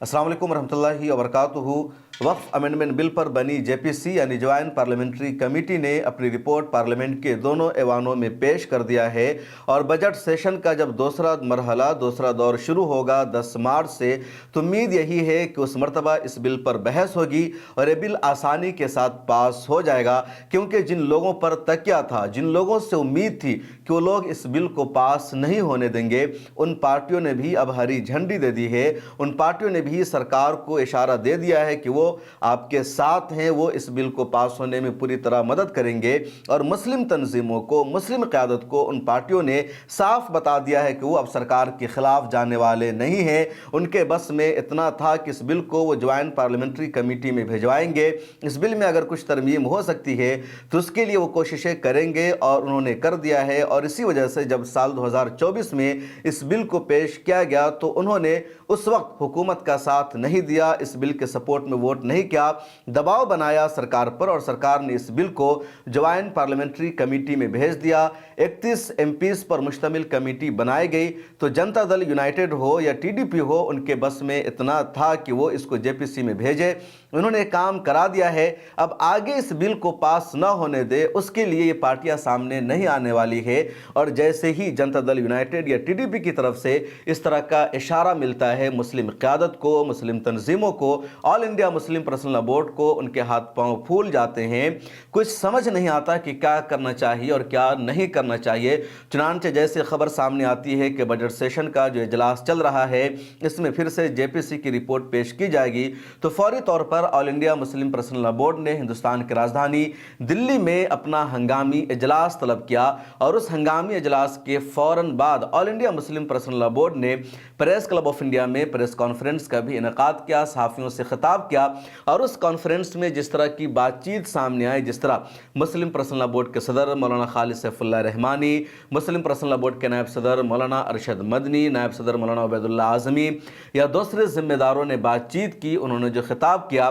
अस्सलाम वालेकुम वरहमतुल्लाहि वबरकातुहू। वक्फ अमेंडमेंट बिल पर बनी जेपीसी यानी जॉइंट पार्लियामेंट्री कमेटी ने अपनी रिपोर्ट पार्लियामेंट के दोनों ऐवानों में पेश कर दिया है और बजट सेशन का जब दूसरा दौर शुरू होगा 10 मार्च से, तो उम्मीद यही है कि उस मरतबा इस बिल पर बहस होगी और ये बिल आसानी के साथ पास हो जाएगा, क्योंकि जिन लोगों पर तकिया था, जिन लोगों से उम्मीद थी कि वो लोग इस बिल को पास नहीं होने देंगे, उन पार्टियों ने भी अब हरी झंडी दे दी है। उन पार्टियों ने भी सरकार को इशारा दे दिया है कि वो आपके साथ हैं, वो इस बिल को पास होने में पूरी तरह मदद करेंगे। और मुस्लिम तंजीमों को, मुस्लिम क़यादत को उन पार्टियों ने साफ बता दिया है कि वो अब सरकार के खिलाफ जाने वाले नहीं हैं। उनके बस में इतना था कि इस बिल को वो ज्वाइंट पार्लियामेंट्री कमेटी में भिजवाएंगे। इस बिल में अगर कुछ तरमीम हो सकती है तो उसके लिए वो कोशिशें करेंगे और उन्होंने कर दिया है। और इसी वजह से जब साल 2024 में इस बिल को पेश किया गया तो उन्होंने उस वक्त हुकूमत का साथ नहीं दिया, इस बिल के सपोर्ट में वोट नहीं किया, दबाव बनाया सरकार पर और सरकार ने इस बिल को ज्वाइंट पार्लियामेंट्री कमेटी में भेज दिया। 31 एमपीज पर मुश्तमिल कमेटी बनाई गई। तो जनता दल यूनाइटेड हो या टीडीपी हो, उनके बस में इतना था कि वो इसको जेपीसी में भेजे। उन्होंने काम करा दिया है। अब आगे इस बिल को पास न होने दे, उसके लिए ये पार्टियां सामने नहीं आने वाली है। और जैसे ही जनता दल यूनाइटेड या टीडीपी की तरफ से इस तरह का इशारा मिलता है मुस्लिम क़यादत को, मुस्लिम तंजीमों को, all India Muslim personal law board को, उनके हाथ पांव फूल जाते हैं। कुछ समझ नहीं आता कि क्या करना चाहिए और क्या नहीं करना चाहिए। चुनांचे जैसे खबर सामने आती है कि बजट सेशन का जो इजलास चल रहा है, इसमें फिर से जेपीसी की रिपोर्ट पेश की जाएगी, तो फौरी तौर पर all India Muslim personal law board ने हिंदुस्तान की राजधानी दिल्ली में अपना हंगामी इजलास तलब किया। और उस हंगामी इजलास के फौरन बाद all India Muslim personal law board ने प्रेस क्लब ऑफ इंडिया में प्रेस कॉन्फ्रेंस का भी इनेकाद किया, सहाफ़ियों से खिताब किया। और उस कॉन्फ्रेंस में जिस तरह की बातचीत सामने आई, जिस तरह मुस्लिम पर्सनल लॉ बोर्ड के सदर मौलाना खालिद सैफुल्लाह रहमानी, मुस्लिम पर्सनल लॉ बोर्ड के नायब सदर मौलाना अरशद मदनी, नायब सदर मौलाना उबैदुल्लाह आज़मी या दूसरे जिम्मेदारों ने बातचीत की, उन्होंने जो खिताब किया,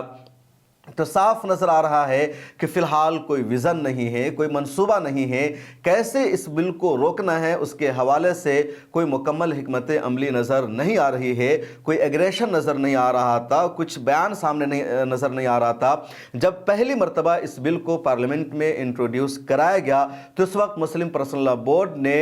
तो साफ नज़र आ रहा है कि फ़िलहाल कोई विज़न नहीं है, कोई मंसूबा नहीं है। कैसे इस बिल को रोकना है, उसके हवाले से कोई मुकम्मल हिकमत अमली नज़र नहीं आ रही है। कोई एग्रेशन नज़र नहीं आ रहा था, कुछ बयान सामने नज़र नहीं आ रहा था। जब पहली मरतबा इस बिल को पार्लियामेंट में इंट्रोड्यूस कराया गया तो उस वक्त मुस्लिम पर्सनल लॉ बोर्ड ने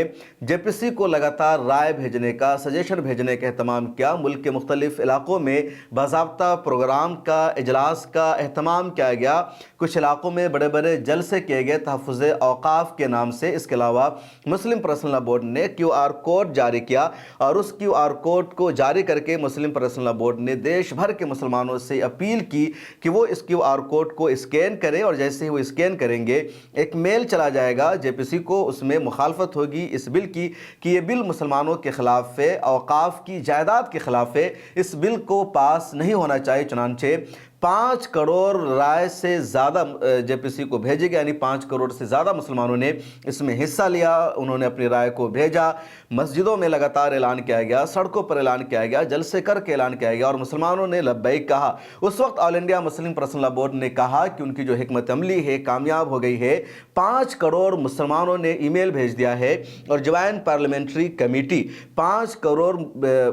जेपीसी को लगातार राय भेजने का, सजेशन भेजने का एहतमाम किया। मुल्क के मुख्तलिफ इलाकों में बाज़ाब्ता प्रोग्राम का, इजलास का एहतमाम किया गया। कुछ इलाकों में बड़े बड़े जलसे किए गए तहफ़्फ़ुज़ औक़ाफ़ के नाम से। इसके अलावा मुस्लिम पर्सनल लॉ बोर्ड ने QR कोड जारी किया और उस QR कोड को जारी करके मुस्लिम पर्सनल लॉ बोर्ड ने देश भर के मुसलमानों से अपील की कि वो इस QR कोड को स्कैन करें। और जैसे ही वो स्कैन करेंगे, एक मेल चला जाएगा जेपीसी को, उसमें मुखालफत होगी इस बिल की कि ये बिल मुसलमानों के ख़िलाफ़ है, औक़ाफ़ की जायदाद के ख़िलाफ़ है, इस बिल को पास नहीं होना चाहिए। चुनांचे 5 करोड़ राय से ज़्यादा जेपीसी को भेजेगा, यानी 5 करोड़ से ज़्यादा मुसलमानों ने इसमें हिस्सा लिया, उन्होंने अपनी राय को भेजा। मस्जिदों में लगातार ऐलान किया गया, सड़कों पर ऐलान किया गया, जलसे करके ऐलान किया गया और मुसलमानों ने लब्बैक कहा। उस वक्त all India Muslim personal law board ने कहा कि उनकी जो हिकमत अमली है कामयाब हो गई है। 5 करोड़ मुसलमानों ने ईमेल भेज दिया है और ज्वाइंट पार्लियामेंट्री कमेटी 5 करोड़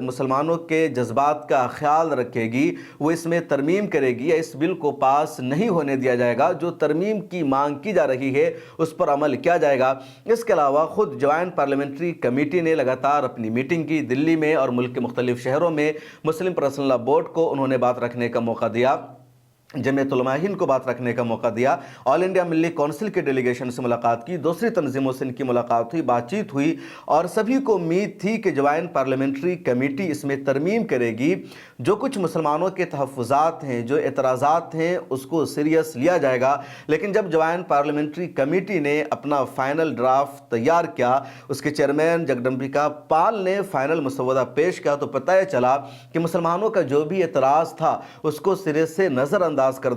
मुसलमानों के जज्बात का ख्याल रखेगी, वो इसमें तरमीम करेगी या इस बिल को पास नहीं होने दिया जाएगा। जो तरमीम की मांग की जा रही है उस पर अमल किया जाएगा। इसके अलावा खुद ज्वाइंट पार्लियामेंट्री कमेटी ने लगातार अपनी मीटिंग की दिल्ली में और मुल्क के मुख्तलिफ शहरों में। मुस्लिम पर्सनल लॉ बोर्ड को उन्होंने बात रखने का मौका दिया, जमीयत उलमा हिंद को बात रखने का मौका दिया, ऑल इंडिया मिल्ली काउंसिल के डेलीगेशन से मुलाकात की, दूसरी तंजीमों से इनकी मुलाकात हुई, बातचीत हुई और सभी को उम्मीद थी कि ज्वाइंट पार्लियामेंट्री कमेटी इसमें तरमीम करेगी। जो कुछ मुसलमानों के तहफ़्फ़ुज़ात हैं, जो एतराज़ात हैं, उसको सीरियस लिया जाएगा। लेकिन जब ज्वाइंट पार्लियामेंट्री कमेटी ने अपना फ़ाइनल ड्राफ्ट तैयार किया, उसके चेयरमैन जगदम्बिका पाल ने फ़ाइनल मसवदा पेश किया, तो पता चला कि मुसलमानों का जो भी एतराज़ था उसको सिरे से नज़र कर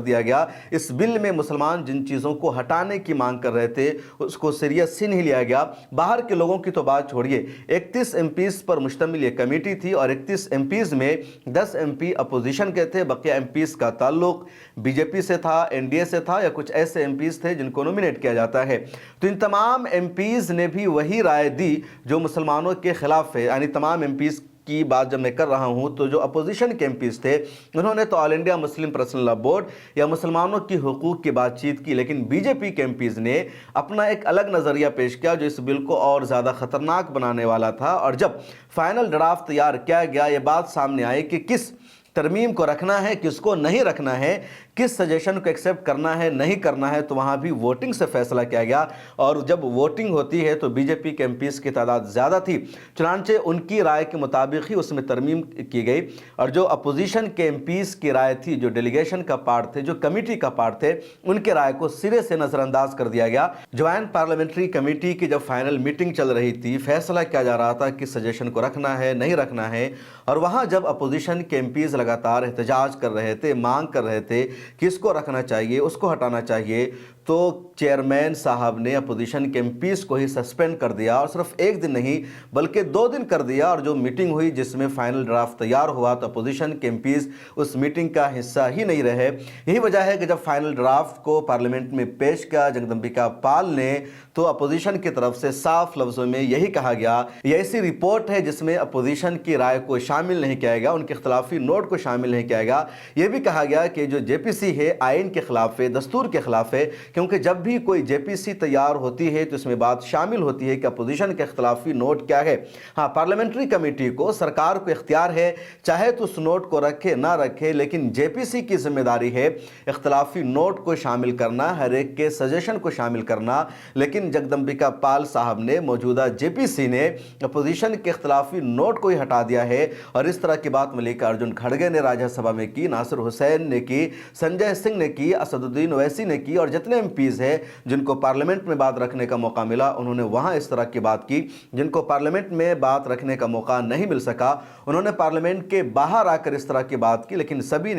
दिया गया। इस बिल में मुसलमान जिन चीज़ों को हटाने की मांग कर रहे थे उसको सीरियस ही नहीं लिया गया। बाहर के लोगों की तो बात छोड़िए, 31 एमपीज पर मुश्तमिल ये कमेटी थी और 31 एमपीज में 10 एमपी अपोजिशन के थे, बकिया एमपीज का ताल्लुक बीजेपी से था, एनडीए से था या कुछ ऐसे एमपीज थे जिनको नॉमिनेट किया जाता है। तो इन तमाम एमपीज ने भी वही राय दी जो मुसलमानों के खिलाफ है, यानी तमाम एमपीज की बात जब मैं कर रहा हूँ तो जो अपोजिशन के एमपीज़ थे उन्होंने तो all India Muslim personal law board या मुसलमानों की हुकूक की बातचीत की, लेकिन बीजेपी के एमपीज़ ने अपना एक अलग नज़रिया पेश किया जो इस बिल को और ज़्यादा ख़तरनाक बनाने वाला था। और जब फाइनल ड्राफ्ट तैयार किया गया, ये बात सामने आई कि किस तरमीम को रखना है, किसको नहीं रखना है, किस सजेशन को एक्सेप्ट करना है नहीं करना है, तो वहाँ भी वोटिंग से फैसला किया गया। और जब वोटिंग होती है तो बीजेपी के एमपीज़ की तादाद ज़्यादा थी, चुनांचे उनकी राय के मुताबिक ही उसमें तरमीम की गई। और जो अपोजिशन के एमपीज़ की राय थी, जो डेलीगेशन का पार्ट थे, जो कमेटी का पार्ट थे, उनके राय को सिरे से नज़रअंदाज कर दिया गया। ज्वाइंट पार्लियामेंट्री कमेटी की जब फाइनल मीटिंग चल रही थी, फैसला किया जा रहा था कि सजेशन को रखना है नहीं रखना है, और वहाँ जब अपोजिशन के एमपीज़ लगातार एहतजाज कर रहे थे, मांग कर रहे थे कि इसको रखना चाहिए, उसको हटाना चाहिए, तो चेयरमैन साहब ने अपोजिशन के एमपीज़ को ही सस्पेंड कर दिया। और सिर्फ एक दिन नहीं बल्कि 2 दिन कर दिया। और जो मीटिंग हुई जिसमें फाइनल ड्राफ्ट तैयार हुआ तो अपोजिशन के एमपीज़ उस मीटिंग का हिस्सा ही नहीं रहे। यही वजह है कि जब फाइनल ड्राफ्ट को पार्लियामेंट में पेश किया जगदम्बिका पाल ने, तो अपोजिशन की तरफ से साफ लफ्ज़ों में यही कहा गया, यह ऐसी रिपोर्ट है जिसमें अपोजिशन की राय को शामिल नहीं किया गया, उनके इख्तलाफी नोट को शामिल नहीं किया गया। यह भी कहा गया कि जो जेपीसी है आइन के खिलाफ है, दस्तूर के खिलाफ है, क्योंकि जब भी कोई जेपीसी तैयार होती है तो इसमें बात शामिल होती है कि अपोजिशन के इख्तलाफी नोट क्या है। हाँ, पार्लियामेंट्री कमेटी को, सरकार को इख्तियार है, चाहे तो उस नोट को रखे ना रखे, लेकिन जेपीसी की जिम्मेदारी है इख्तलाफी नोट को शामिल करना, हर एक के सजेशन को शामिल करना। लेकिन जगदम्बिका पाल साहब ने, मौजूदा जेपीसी ने अपोजिशन के इख्तलाफी नोट को ही हटा दिया है। और इस तरह की बात मल्लिकार्जुन खड़गे ने राज्यसभा में की, नासिर हुसैन ने की, संजय सिंह ने की, असदुद्दीन ओवैसी ने की, और जितने एमपीज़ हैं जिनको पार्लियामेंट में बात रखने का मौका मिला उन्होंने वहां इस तरह की बात की। जिनको पार्लियामेंट में बात रखने का मौका नहीं मिल सका उन्होंने पार्लियामेंट के बाहर आकर इस तरह की बात की, लेकिन सभी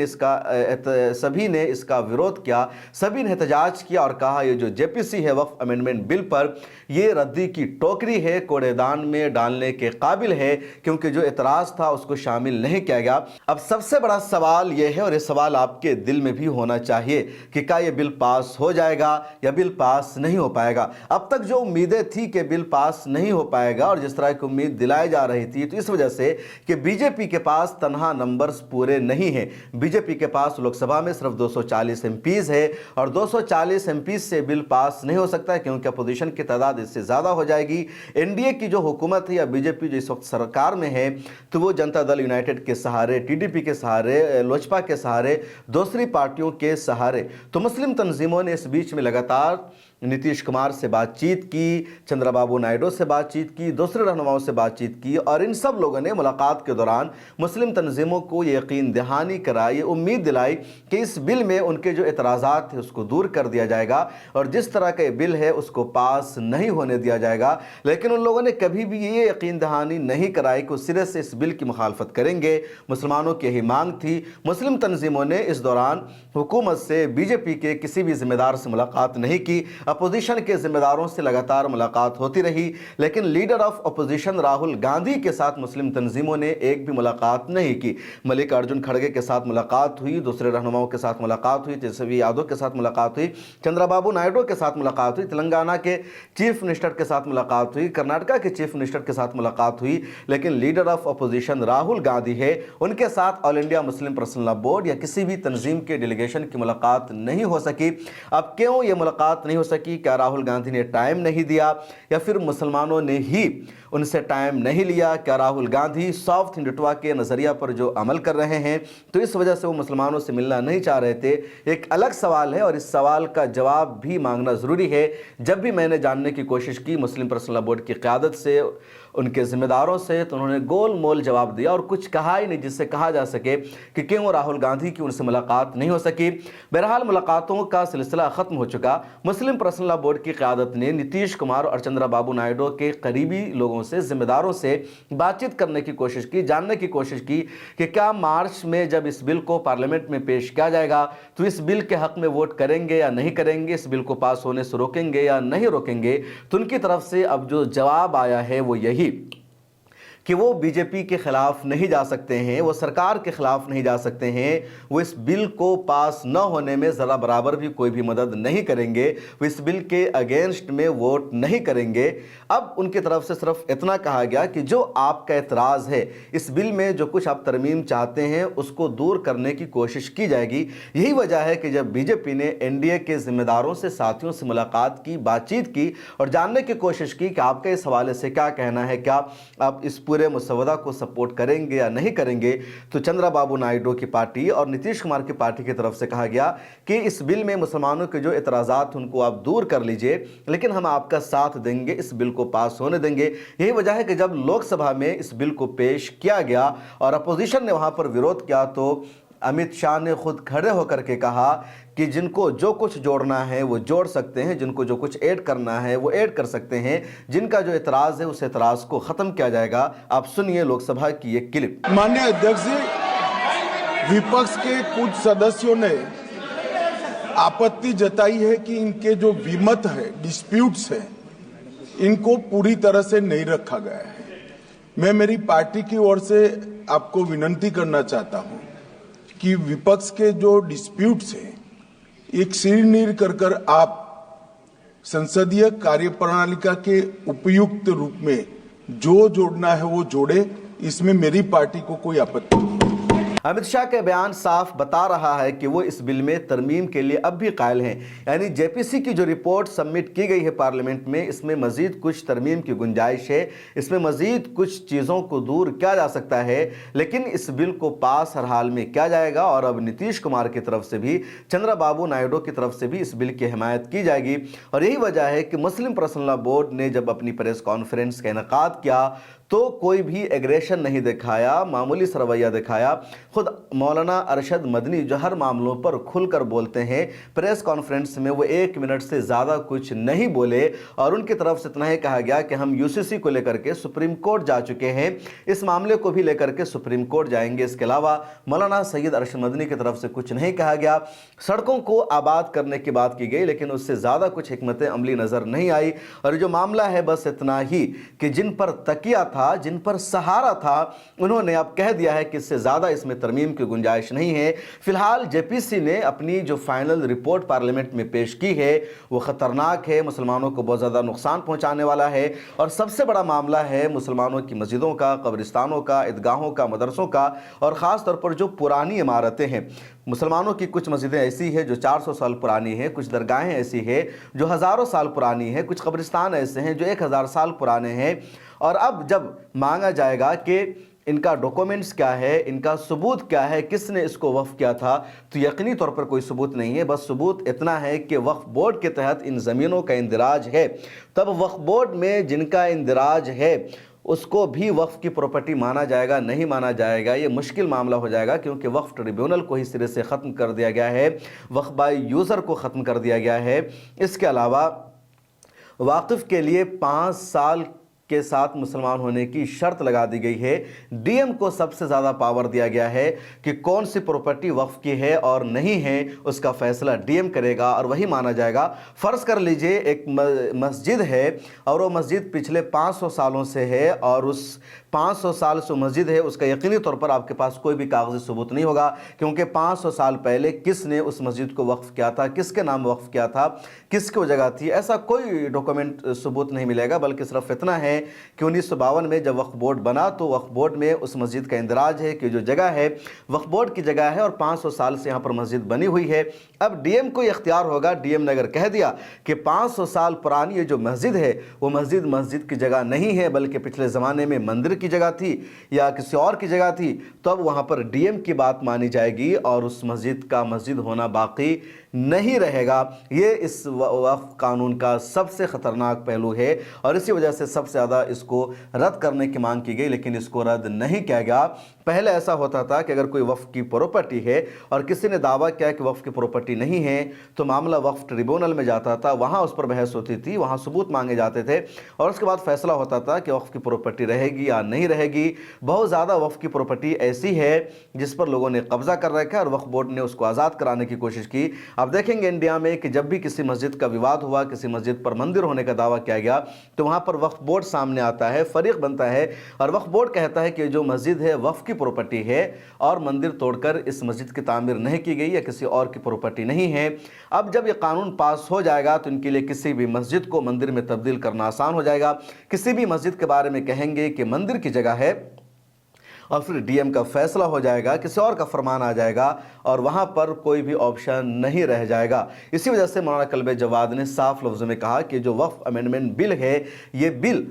ने इसका विरोध किया, सभी ने एहतजाज किया और कहा ये जो जेपीसी है वक्फ अमेंडमेंट बिल पर, ये रद्दी की टोकरी है, कूड़ेदान में डालने के काबिल है, क्योंकि जो एतराज़ था उसको शामिल नहीं किया गया। अब सबसे बड़ा सवाल यह है, और ये सवाल आपके दिल में भी होना चाहिए, कि क्या ये बिल पास हो जाएगा या बिल पास नहीं हो पाएगा। अब तक जो उम्मीदें थी कि बिल पास नहीं हो पाएगा और जिस तरह की उम्मीद दिलाई जा रही थी, तो इस वजह से कि बीजेपी के पास तनहा नंबर्स पूरे नहीं हैं। बीजेपी के पास लोकसभा में सिर्फ 240 एमपीज़ है और 240 एमपीज़ से बिल पास नहीं हो सकता है, क्योंकि अपोजिशन की तादाद इससे ज़्यादा हो जाएगी। एनडीए की जो हुकूमत है या बीजेपी जो इस वक्त सरकार में है, तो वो जनता दल यूनाइटेड के सहारे, टीडीपी के सहारे, लोजपा के सहारे, दूसरी पार्टियों के सहारे। तो मुस्लिम तंजीमों ने इस बीच में लगातार नीतीश कुमार से बातचीत की, चंद्रबाबू नायडू से बातचीत की, दूसरे रहनुमाओं से बातचीत की, और इन सब लोगों ने मुलाकात के दौरान मुस्लिम तंजीमों को ये यकीन दहानी कराई, उम्मीद दिलाई कि इस बिल में उनके जो एतराज़ात थे उसको दूर कर दिया जाएगा और जिस तरह का ये बिल है उसको पास नहीं होने दिया जाएगा। लेकिन उन लोगों ने कभी भी ये यकीन दहानी नहीं कराई कि उस सिरे से इस बिल की मुखालफत करेंगे। मुसलमानों की यही मांग थी। मुस्लिम तंजीमों ने इस दौरान हुकूमत से, बीजेपी के किसी भी जिम्मेदार से मुलाकात नहीं की। अपोजिशन के जिम्मेदारों से लगातार मुलाकात होती रही, लेकिन leader of opposition Rahul Gandhi के साथ मुस्लिम तंजीमों ने एक भी मुलाकात नहीं की। मल्लिकार्जुन खड़गे के साथ मुलाकात हुई, दूसरे रहनुमाओं के साथ मुलाकात हुई, तेजस्वी यादव के साथ मुलाकात हुई, चंद्रबाबू नायडू के साथ मुलाकात हुई, तेलंगाना के चीफ मिनिस्टर के साथ मुलाकात हुई, कर्नाटका के चीफ मिनिस्टर के साथ मुलाकात हुई, लेकिन leader of opposition Rahul Gandhi है, उनके साथ all India Muslim personal law board या किसी भी तंजीम के डेलीगेशन की मुलाकात नहीं हो सकी। अब क्यों ये मुलाकात नहीं हो सकी? क्या राहुल गांधी ने टाइम नहीं दिया या फिर मुसलमानों ने ही उनसे टाइम नहीं लिया? क्या राहुल गांधी सॉफ्ट हिंदुत्व के नज़रिया पर जो अमल कर रहे हैं तो इस वजह से वो मुसलमानों से मिलना नहीं चाह रहे थे? एक अलग सवाल है और इस सवाल का जवाब भी मांगना ज़रूरी है। जब भी मैंने जानने की कोशिश की मुस्लिम पर्सनल लॉ बोर्ड की क़यादत से, उनके ज़िम्मेदारों से, तो उन्होंने गोल मोल जवाब दिया और कुछ कहा ही नहीं जिससे कहा जा सके कि क्यों राहुल गांधी की उनसे मुलाकात नहीं हो सकी। बहरहाल मुलाकातों का सिलसिला ख़त्म हो चुका। मुस्लिम पर्सनल लॉ बोर्ड की क़यादत ने नीतीश कुमार और चंद्रबाबू नायडू के करीबी लोगों से, ज़िम्मेदारों से बातचीत करने की कोशिश की, जानने की कोशिश की कि क्या मार्च में जब इस बिल को पार्लियामेंट में पेश किया जाएगा तो इस बिल के हक़ में वोट करेंगे या नहीं करेंगे, इस बिल को पास होने से रोकेंगे या नहीं रोकेंगे। तो उनकी तरफ से अब जो जवाब आया है वो यही کہ وہ बीजेपी کے خلاف نہیں جا سکتے ہیں, وہ سرکار کے خلاف نہیں جا سکتے ہیں, وہ اس بل کو پاس نہ ہونے میں ذرا برابر بھی کوئی بھی مدد نہیں کریں گے, وہ اس بل کے اگینسٹ میں ووٹ نہیں کریں گے. اب ان کی طرف سے صرف اتنا کہا گیا کہ جو آپ کا اعتراض ہے اس بل میں, جو کچھ آپ ترمیم چاہتے ہیں اس کو دور کرنے کی کوشش کی جائے گی. یہی وجہ ہے کہ جب بی جے پی نے این ڈی اے کے ذمہ داروں سے, ساتھیوں سے ملاقات کی, بات چیت کی اور جاننے کی کوشش کی کہ آپ کا اس حوالے سے کیا کہنا ہے, کیا آپ اس پورے مسودہ کو سپورٹ کریں گے یا نہیں کریں گے, تو چندرا بابو نائیڈو کی پارٹی اور نتیش کمار کی پارٹی کی طرف سے کہا گیا کہ اس بل میں مسلمانوں کے جو اعتراضات ان کو آپ دور کر لیجئے, لیکن ہم آپ کا ساتھ دیں گے, اس بل کو پاس ہونے دیں گے. یہی وجہ ہے کہ جب لوک سبھا میں اس بل کو پیش کیا گیا اور اپوزیشن نے وہاں پر ویروت کیا, تو امت شاہ نے خود کھڑے ہو کر کے کہا کہ جن کو جو کچھ جوڑنا ہے وہ جوڑ سکتے ہیں, جن کو جو کچھ ایڈ کرنا ہے وہ ایڈ کر سکتے ہیں, جن کا جو اعتراض ہے اس اعتراض کو ختم کیا جائے گا. آپ سنیے لوک سبھا کی یہ کلپ. माननीय अध्यक्ष जी, विपक्ष के कुछ सदस्यों ने आपत्ति जताई है कि इनके जो विमत है, डिस्प्यूट्स है, इनको पूरी तरह से नहीं रखा गया है. मैं मेरी पार्टी की ओर से आपको विनती करना चाहता हूं कि विपक्ष के जो डिस्प्यूट्स है एक सिर कर आप संसदीय कार्यप्रणालिका के उपयुक्त रूप में जो जोड़ना है वो जोड़े. इसमें मेरी पार्टी को कोई आपत्ति नहीं. अमित शाह का बयान साफ बता रहा है कि वो इस बिल में तरमीम के लिए अब भी कायल हैं. यानी जेपीसी की जो रिपोर्ट सबमिट की गई है पार्लियामेंट में, इसमें मजीद कुछ तरमीम की गुंजाइश है, इसमें मजीद कुछ चीज़ों को दूर किया जा सकता है, लेकिन इस बिल को पास हर हाल में किया जाएगा. और अब नीतीश कुमार की तरफ से भी, चंद्रा बाबू नायडू की तरफ से भी इस बिल की हिमायत की जाएगी. और यही वजह है कि मुस्लिम पर्सनल लॉ बोर्ड ने जब अपनी प्रेस कॉन्फ्रेंस का इनेकाद किया तो कोई भी एग्रेशन नहीं दिखाया, मामूली सा रवैया दिखाया. खुद मौलाना अरशद मदनी जो हर मामलों पर खुलकर बोलते हैं, प्रेस कॉन्फ्रेंस में वो 1 मिनट से ज़्यादा कुछ नहीं बोले और उनकी तरफ से इतना ही कहा गया कि हम यूसीसी को लेकर के सुप्रीम कोर्ट जा चुके हैं, इस मामले को भी लेकर के सुप्रीम कोर्ट जाएंगे. इसके अलावा मौलाना सैयद अरशद मदनी की तरफ से कुछ नहीं कहा गया. सड़कों को आबाद करने की बात की गई, लेकिन उससे ज़्यादा कुछ हिकमत अमली नज़र नहीं आई. और जो मामला है बस इतना ही कि जिन पर तकिया था, जिन पर सहारा था, उन्होंने अब कह दिया है कि इससे ज़्यादा इसमें तरमीम की गुंजाइश नहीं है. फिलहाल जेपीसी ने अपनी जो फाइनल रिपोर्ट पार्लियामेंट में पेश की है वो ख़तरनाक है, मुसलमानों को बहुत ज़्यादा नुकसान पहुंचाने वाला है. और सबसे बड़ा मामला है मुसलमानों की मस्जिदों का, कब्रिस्तानों का, ईदगाहों का, मदरसों का, और ख़ास तौर पर जो पुरानी इमारतें हैं. मुसलमानों की कुछ मस्जिदें ऐसी हैं जो 400 साल पुरानी हैं, कुछ दरगाहें ऐसी हैं जो हज़ारों साल पुरानी हैं, कुछ कब्रिस्तान ऐसे हैं जो 1000 साल पुराने हैं. और अब जब मांगा जाएगा कि इनका डॉक्यूमेंट्स क्या है, इनका सबूत क्या है, किसने इसको वक्फ किया था, तो यकीनी तौर पर कोई सबूत नहीं है. बस सबूत इतना है कि वक्फ बोर्ड के तहत इन ज़मीनों का इंदिराज है. तब वक्फ बोर्ड में जिनका इंदिराज है उसको भी वक्फ की प्रॉपर्टी माना जाएगा, नहीं माना जाएगा, ये मुश्किल मामला हो जाएगा, क्योंकि वक्फ ट्रिब्यूनल को ही सिरे से ख़त्म कर दिया गया है, वक्फ बाय यूज़र को ख़त्म कर दिया गया है. इसके अलावा वाक़िफ़ के लिए 5 साल के साथ मुसलमान होने की शर्त लगा दी गई है. डीएम को सबसे ज़्यादा पावर दिया गया है कि कौन सी प्रॉपर्टी वक्फ की है और नहीं है, उसका फ़ैसला डीएम करेगा और वही माना जाएगा. फ़र्ज़ कर लीजिए एक मस्जिद है और वो मस्जिद पिछले 500 सालों से है और उस 500 साल से मस्जिद है, उसका यकीनी तौर पर आपके पास कोई भी कागज़ी सबूत नहीं होगा, क्योंकि 500 साल पहले किसने उस मस्जिद को वक्फ किया था, किसके नाम वक्फ किया था, किसकी वो जगह थी, ऐसा कोई डॉक्यूमेंट सबूत नहीं मिलेगा. बल्कि सिर्फ इतना है कि 1952 में जब वक्फ बोर्ड बना तो वक्फ बोर्ड में उस मस्जिद का इंदराज है कि जो जगह है वक्फ बोर्ड की जगह है और 500 साल से यहाँ पर मस्जिद बनी हुई है. अब डीएम को इख्तियार होगा, डीएम ने अगर कह दिया कि 500 साल पुरानी ये जो मस्जिद है वो मस्जिद की जगह नहीं है, बल्कि पिछले ज़माने में मंदिर की जगह थी या किसी और की जगह थी, तो अब वहाँ पर डीएम की बात मानी जाएगी और उस मस्जिद का मस्जिद होना बाकी नहीं रहेगा. ये इस वक्फ कानून का सबसे ख़तरनाक पहलू है और इसी वजह से सबसे ज़्यादा इसको रद्द करने की मांग की गई, लेकिन इसको रद्द नहीं किया गया. पहले ऐसा होता था कि अगर कोई वक्फ की प्रॉपर्टी है और किसी ने दावा किया कि वक्फ की प्रॉपर्टी नहीं है तो मामला वक्फ ट्रिब्यूनल में जाता था, वहाँ उस पर बहस होती थी, वहाँ सबूत मांगे जाते थे और उसके बाद फैसला होता था कि वक्फ की प्रॉपर्टी रहेगी या नहीं रहेगी. बहुत ज़्यादा वक्फ की प्रॉपर्टी ऐसी है जिस पर लोगों ने कब्ज़ा कर रखा है और वक्फ बोर्ड ने उसको आज़ाद कराने की कोशिश की. आप देखेंगे इंडिया में कि जब भी किसी मस्जिद का विवाद हुआ, किसी मस्जिद पर मंदिर होने का दावा किया गया, तो वहाँ पर वक्फ बोर्ड سامنے آتا ہے، فریق بنتا ہے اور وقف بورڈ کہتا ہے کہ جو مسجد ہے وقف کی پراپرٹی ہے اور مندر توڑ کر اس مسجد کی تعمیر نہیں کی گئی یا کسی اور کی پراپرٹی نہیں ہے۔ اب جب یہ قانون پاس ہو جائے گا تو ان کے لیے کسی بھی مسجد کو مندر میں تبدیل کرنا آسان ہو جائے گا۔ کسی بھی مسجد کے بارے میں کہیں گے کہ مندر کی جگہ ہے اور پھر ڈی ایم کا فیصلہ ہو جائے گا، کسی اور کا فرمان آ جائے گا اور وہاں پر کوئی بھی آپشن نہیں رہ جائے گا۔ اسی وجہ سے مولانا کلب جواد نے صاف لفظوں میں کہا کہ جو وقف امینڈمنٹ بل ہے، یہ بل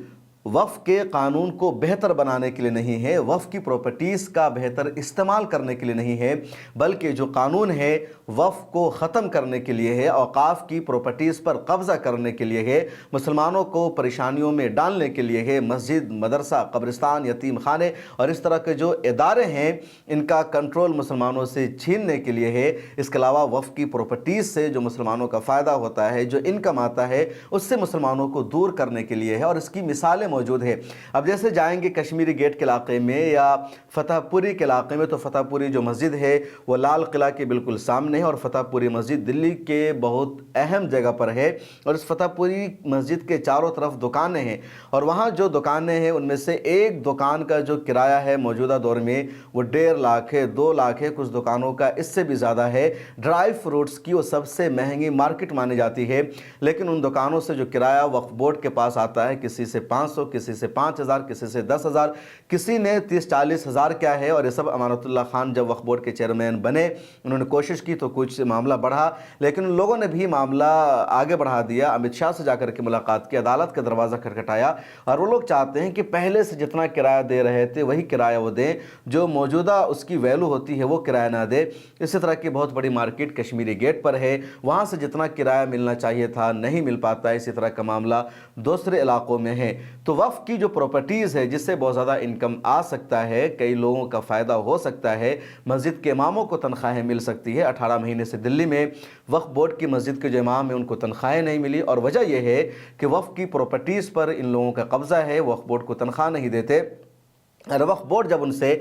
وقف کے قانون کو بہتر بنانے کے لیے نہیں ہے، وقف کی پراپرٹیز کا بہتر استعمال کرنے کے لیے نہیں ہے، بلکہ جو قانون ہے وقف کو ختم کرنے کے لیے ہے، اوقاف کی پراپرٹیز پر قبضہ کرنے کے لیے ہے، مسلمانوں کو پریشانیوں میں ڈالنے کے لیے ہے، مسجد، مدرسہ، قبرستان، یتیم خانے اور اس طرح کے جو ادارے ہیں ان کا کنٹرول مسلمانوں سے چھیننے کے لیے ہے۔ اس کے علاوہ وقف کی پراپرٹیز سے جو مسلمانوں کا فائدہ ہوتا ہے، جو انکم آتا ہے، اس سے مسلمانوں کو دور کرنے کے لیے ہے اور اس کی مثالیں موجود ہے۔ اب جیسے جائیں گے کشمیری گیٹ کے علاقے میں یا فتح پوری کے علاقے میں، تو فتح پوری جو مسجد ہے وہ لال قلعہ کے بالکل سامنے ہے اور فتح پوری مسجد دلی کے بہت اہم جگہ پر ہے اور اس فتح پوری مسجد کے چاروں طرف دکانیں ہیں اور وہاں جو دکانیں ہیں ان میں سے ایک دکان کا جو کرایہ ہے موجودہ دور میں وہ 1.5 لاکھ ہے، 2 لاکھ ہے، کچھ دکانوں کا اس سے بھی زیادہ ہے۔ ڈرائی فروٹس کی وہ سب سے مہنگی مارکیٹ مانی جاتی ہے، لیکن ان دکانوں سے جو کرایہ وقف بورڈ کے پاس آتا ہے کسی سے 500، کسی سے 5,000، کسی سے 10,000، کسی نے 30-40 ہزار کیا ہے۔ اور یہ سب امانت اللہ خان جب وقف بورڈ کے چیئرمین بنے انہوں نے کوشش کی تو کچھ معاملہ بڑھا، لیکن ان لوگوں نے بھی معاملہ آگے بڑھا دیا۔ امت شاہ سے جا کر کے ملاقات کی، عدالت کا دروازہ کھٹکھٹایا اور وہ لوگ چاہتے ہیں کہ پہلے سے جتنا کرایہ دے رہے تھے وہی کرایہ وہ دیں، جو موجودہ اس کی ویلو ہوتی ہے وہ کرایہ نہ دے۔ اسی طرح کی بہت بڑی مارکیٹ کشمیری گیٹ پر ہے، وہاں سے جتنا کرایہ ملنا چاہیے تھا نہیں مل پاتا ہے۔ اسی طرح کا معاملہ دوسرے علاقوں میں ہے۔ تو وقف کی جو پراپرٹیز ہے جس سے بہت زیادہ انکم آ سکتا ہے، کئی لوگوں کا فائدہ ہو سکتا ہے، مسجد کے اماموں کو تنخواہیں مل سکتی ہے۔ 18 مہینے سے دلی میں وقف بورڈ کی مسجد کے جو امام ہیں ان کو تنخواہیں نہیں ملی اور وجہ یہ ہے کہ وقف کی پراپرٹیز پر ان لوگوں کا قبضہ ہے، وقف بورڈ کو تنخواہ نہیں دیتے اور وقف بورڈ جب ان سے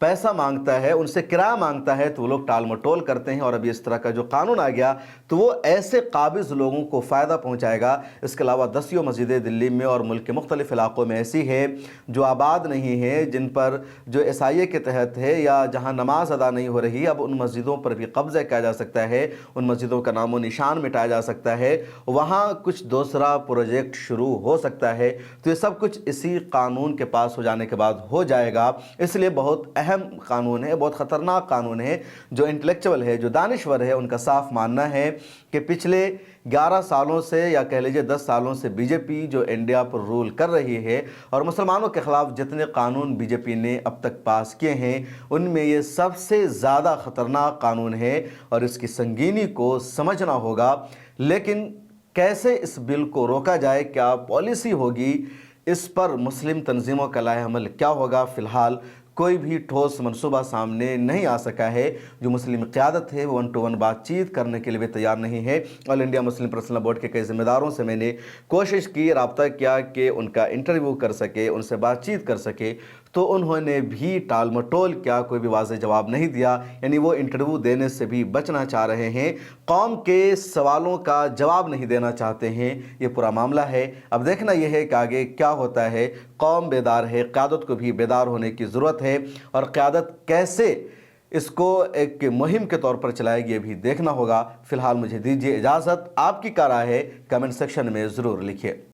پیسہ مانگتا ہے، ان سے کرایہ مانگتا ہے تو وہ لوگ ٹال مٹول کرتے ہیں۔ اور ابھی اس طرح کا جو قانون آ گیا تو وہ ایسے قابض لوگوں کو فائدہ پہنچائے گا۔ اس کے علاوہ 10 مسجدیں دلی میں اور ملک کے مختلف علاقوں میں ایسی ہے جو آباد نہیں ہے، جن پر جو SIA کے تحت ہے یا جہاں نماز ادا نہیں ہو رہی، اب ان مسجدوں پر بھی قبضہ کیا جا سکتا ہے، ان مسجدوں کا نام و نشان مٹایا جا سکتا ہے، وہاں کچھ دوسرا پروجیکٹ شروع ہو سکتا ہے۔ تو یہ سب کچھ اسی قانون کے پاس ہو جانے کے بعد ہو جائے گا۔ اس لیے بہت اہم قانون ہے، بہت خطرناک قانون ہے۔ جو انٹلیکچول ہے، جو دانشور ہے، ان کا صاف ماننا ہے کہ پچھلے 11 سالوں سے یا کہہ لیجئے 10 سالوں سے بی جے پی جو انڈیا پر رول کر رہی ہے اور مسلمانوں کے خلاف جتنے قانون بی جے پی نے اب تک پاس کیے ہیں ان میں یہ سب سے زیادہ خطرناک قانون ہے اور اس کی سنگینی کو سمجھنا ہوگا۔ لیکن کیسے اس بل کو روکا جائے، کیا پالیسی ہوگی، اس پر مسلم تنظیموں کا لائحہ عمل کیا ہوگا، فی الحال کوئی بھی ٹھوس منصوبہ سامنے نہیں آ سکا ہے۔ جو مسلم قیادت ہے وہ 1 to 1 بات چیت کرنے کے لیے بھی تیار نہیں ہے۔ آل انڈیا مسلم پرسنل بورڈ کے کئی ذمہ داروں سے میں نے کوشش کی، رابطہ کیا کہ ان کا انٹرویو کر سکے، ان سے بات چیت کر سکے، تو انہوں نے بھی ٹال مٹول کیا، کوئی بھی واضح جواب نہیں دیا، یعنی وہ انٹرویو دینے سے بھی بچنا چاہ رہے ہیں، قوم کے سوالوں کا جواب نہیں دینا چاہتے ہیں۔ یہ پورا معاملہ ہے، اب دیکھنا یہ ہے کہ آگے کیا ہوتا ہے۔ قوم بیدار ہے، قیادت کو بھی بیدار ہونے کی ضرورت ہے اور قیادت کیسے اس کو ایک مہم کے طور پر چلائے گی یہ بھی دیکھنا ہوگا۔ فی الحال مجھے دیجیے اجازت، آپ کی کیا رائے ہے کمنٹ سیکشن میں ضرور لکھیے۔